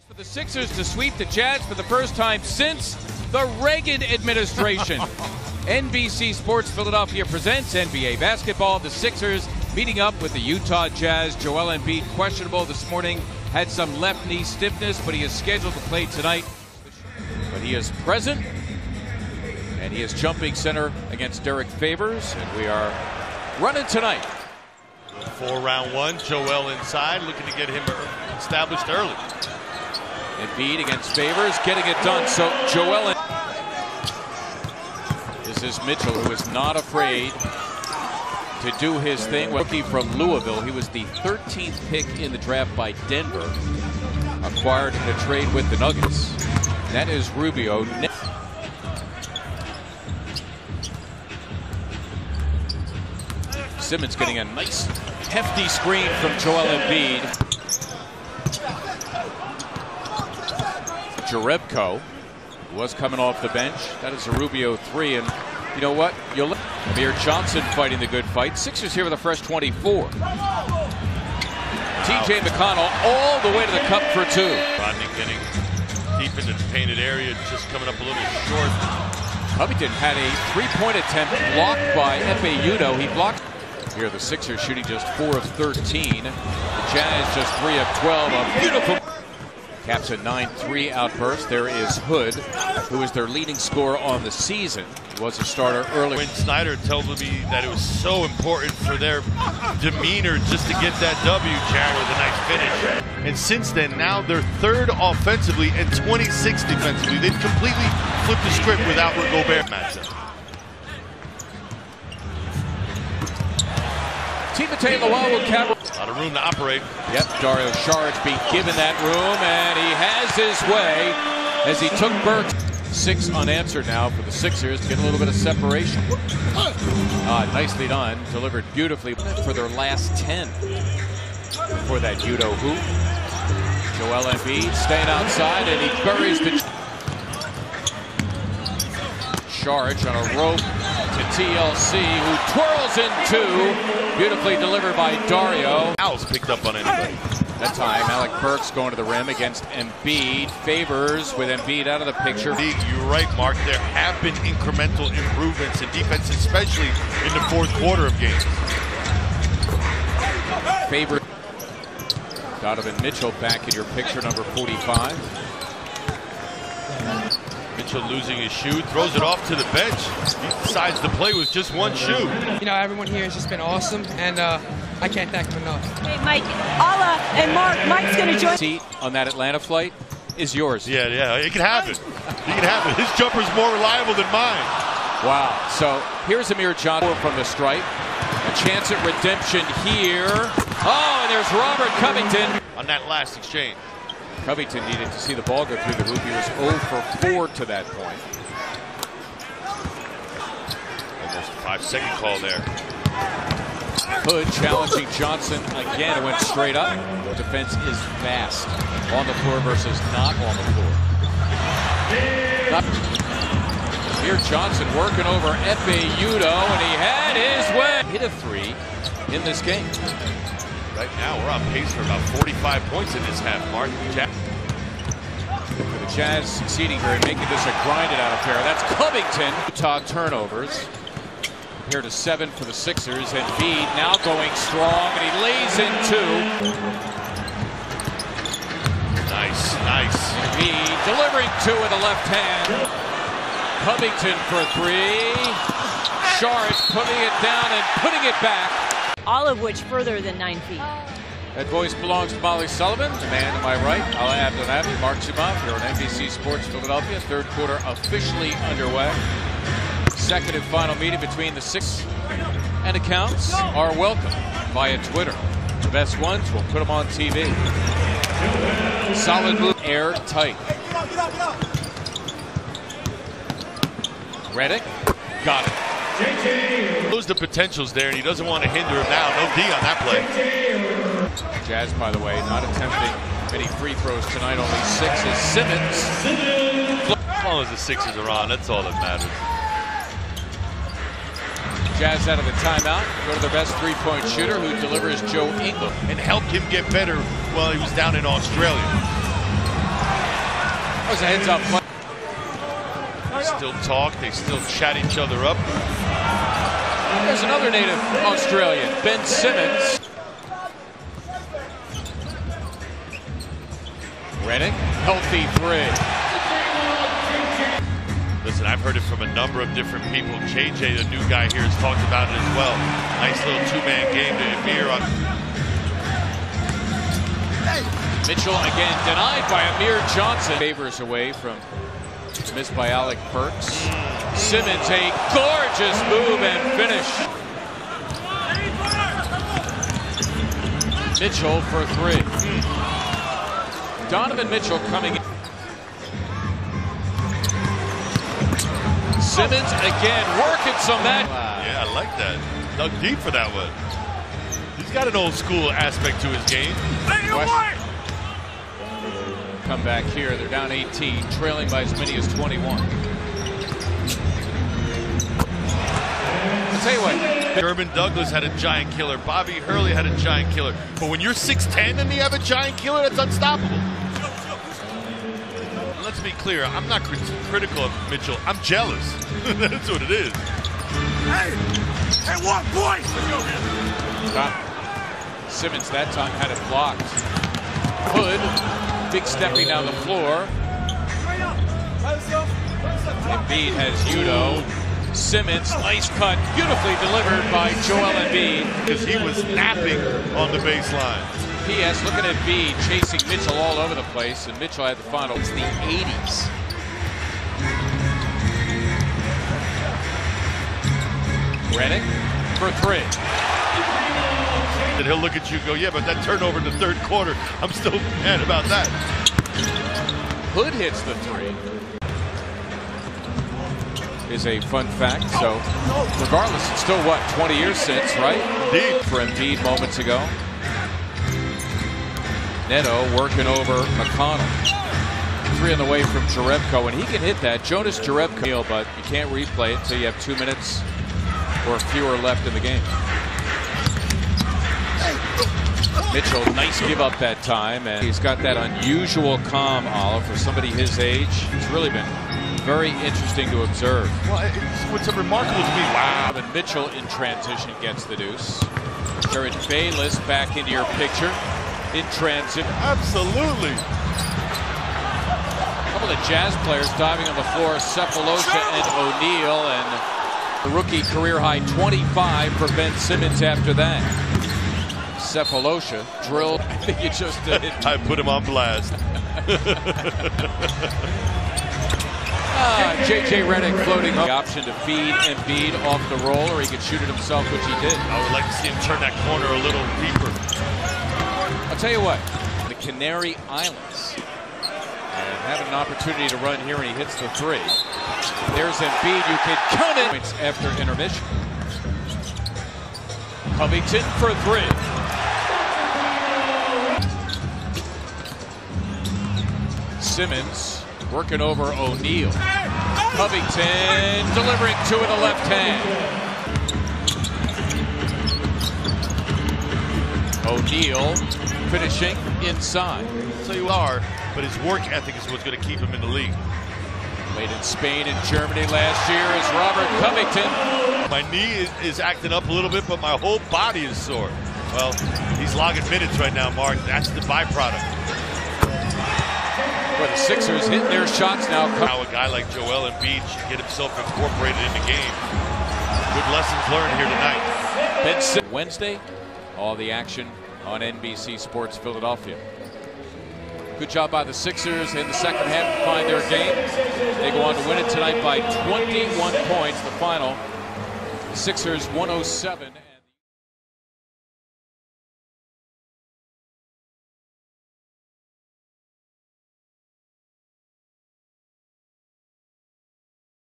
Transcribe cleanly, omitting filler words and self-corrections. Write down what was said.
For the Sixers to sweep the Jazz for the first time since the Reagan administration. NBC Sports Philadelphia presents NBA basketball. The Sixers meeting up with the Utah Jazz. Joel Embiid questionable this morning. Had some left knee stiffness, but he is scheduled to play tonight. But he is present, and he is jumping center against Derek Favors, and we are running tonight. For round one, Joel inside, looking to get him established early. Embiid against Favors, getting it done. So Joel. This is Mitchell, who is not afraid to do his thing. Rookie from Louisville. He was the 13th pick in the draft by Denver. Acquired in a trade with the Nuggets. That is Rubio. Simmons getting a nice hefty screen from Joel Embiid. Jerebko was coming off the bench. That is a Rubio three, and you know what? Amir Johnson fighting the good fight. Sixers here with a fresh 24. TJ McConnell all the way to the cup for two. Rodney getting deep into the painted area, just coming up a little short. Covington had a three-point attempt blocked by Pierto. He blocked. Here the Sixers shooting just 4 of 13. The Jazz just 3 of 12. A beautiful. Caps a 9-3 outburst. There is Hood, who is their leading scorer on the season. He was a starter early. When Snyder told me that it was so important for their demeanor just to get that W, Jared, with a nice finish. And since then, now they're third offensively and 26th defensively. They've completely flipped the script without Gobert matchup. Timotei Luau will cover. A lot of room to operate. Yep, Dario Saric being given that room, and he has his way as he took Burke. 6 unanswered now for the Sixers to get a little bit of separation. Nicely done. Delivered beautifully for their last 10 for that Udo hoop. Joel Embiid staying outside, and he buries the Saric on a rope to TLC, who twirls in two. Beautifully delivered by Dario. Owls picked up on anybody. That time, Alec Burks going to the rim against Embiid. Favors with Embiid out of the picture. You're right, Mark. There have been incremental improvements in defense, especially in the fourth quarter of games. Favors. Donovan Mitchell back in your picture, number 45. Mitchell losing his shoe, throws it off to the bench. He decides to play with just one shoe. You know, everyone here has just been awesome, and I can't thank them enough. Hey, Mike, Alla and Mark. Mike's going to join. Seat on that Atlanta flight is yours. Yeah, it can happen. It can happen. His jumper's more reliable than mine. Wow. So here's Amir Johnson from the stripe. A chance at redemption here. Oh, and there's Robert Covington. On that last exchange. Covington needed to see the ball go through the hoop. He was 0 for 4 to that point. Almost a 5-second call there. Hood challenging Johnson again. It went straight up. The defense is vast. On the floor versus not on the floor. Here Johnson working over Pierto, and he had his way. Hit a 3 in this game. Right now, we're on pace for about 45 points in this half, Mark. The Jazz succeeding here and making this a grinded-out affair. That's Covington. Utah turnovers. Here to 7 for the Sixers. And Embiid now going strong, and he lays in 2. Nice. Embiid delivering 2 with the left hand. Covington for 3. Saric putting it down and putting it back. All of which further than 9 feet. That voice belongs to Molly Sullivan, the man to my right. I'll add to that, Mark Ximo here on NBC Sports Philadelphia. Third quarter officially underway. Second and final meeting between the Six, and accounts are welcome via Twitter. The best ones, we'll put them on TV. Solid move, airtight. Redick, got it. Knows the potential's there, and he doesn't want to hinder him now. No D on that play. Jazz, by the way, not attempting many free throws tonight. Only 6 is Simmons. As long as the Sixers are on, that's all that matters. Jazz out of the timeout. Go to their best three-point shooter, who delivers Joe Ingles. And helped him get better while he was down in Australia. was a heads-up play. They still talk. They still chat each other up. There's another native Australian, Ben Simmons. Redick, healthy three. Listen, I've heard it from a number of different people. JJ, the new guy here, has talked about it as well. Nice little two-man game to Amir on. Mitchell again denied by Amir Johnson. Favors away from missed by Alec Burks. Simmons, a gorgeous move and finish. Mitchell for three. Donovan Mitchell coming in. Simmons again working some that. Yeah, I like that. Dug deep for that one. He's got an old school aspect to his game. Come back here. They're down 18, trailing by as many as 21. I'll tell you what. Sherman Douglas had a giant killer. Bobby Hurley had a giant killer. But when you're 6'10 and you have a giant killer, that's unstoppable. Let's be clear, I'm not critical of Mitchell. I'm jealous. That's what it is. Hey, what, boy? Simmons that time had it blocked. Hood, big stepping down the floor. Embiid has Udo. Simmons, nice cut, beautifully delivered by Joel Embiid. Because he was napping on the baseline. P.S. looking at Embiid chasing Mitchell all over the place, and Mitchell had the final. It's the 80s. Redick for three. And he'll look at you and go, yeah, but that turnover in the third quarter, I'm still mad about that. Hood hits the three. Is a fun fact. So, regardless, it's still, what, 20 years since, right? Indeed. For Embiid moments ago. Neto working over McConnell. Three on the way from Jerebko, and he can hit that. Jonas Jerebko, but you can't replay it until you have 2 minutes or fewer left in the game. Mitchell, nice give up that time, and he's got that unusual calm, Olive, for somebody his age. It's really been very interesting to observe. Well, what's remarkable to me, wow. And Mitchell in transition gets the deuce. Jared Bayless back into your picture in transit. Absolutely. A couple of Jazz players diving on the floor, Cephalosha and O'Neal, and the rookie career high 25 for Ben Simmons after that. Cephalosha drilled. I think you just did. I put him on blast. JJ Redick floating the option to feed Embiid off the roll, or he could shoot it himself, which he did. I would like to see him turn that corner a little deeper. I'll tell you what, the Canary Islands have an opportunity to run here, and he hits the three. There's Embiid. You can count it after intermission. Covington for three. Simmons working over O'Neal. Covington delivering two in the left hand. O'Neal finishing inside. So you are, but his work ethic is what's going to keep him in the league. Played in Spain and Germany last year as Robert Covington. My knee is acting up a little bit, but my whole body is sore. Well, he's logging minutes right now, Mark. That's the byproduct. Well, the Sixers hitting their shots now. How a guy like Joel Embiid should get himself incorporated in the game. Good lessons learned here tonight. Wednesday, all the action on NBC Sports Philadelphia. Good job by the Sixers in the second half to find their game. They go on to win it tonight by 21 points. The final, the Sixers 107.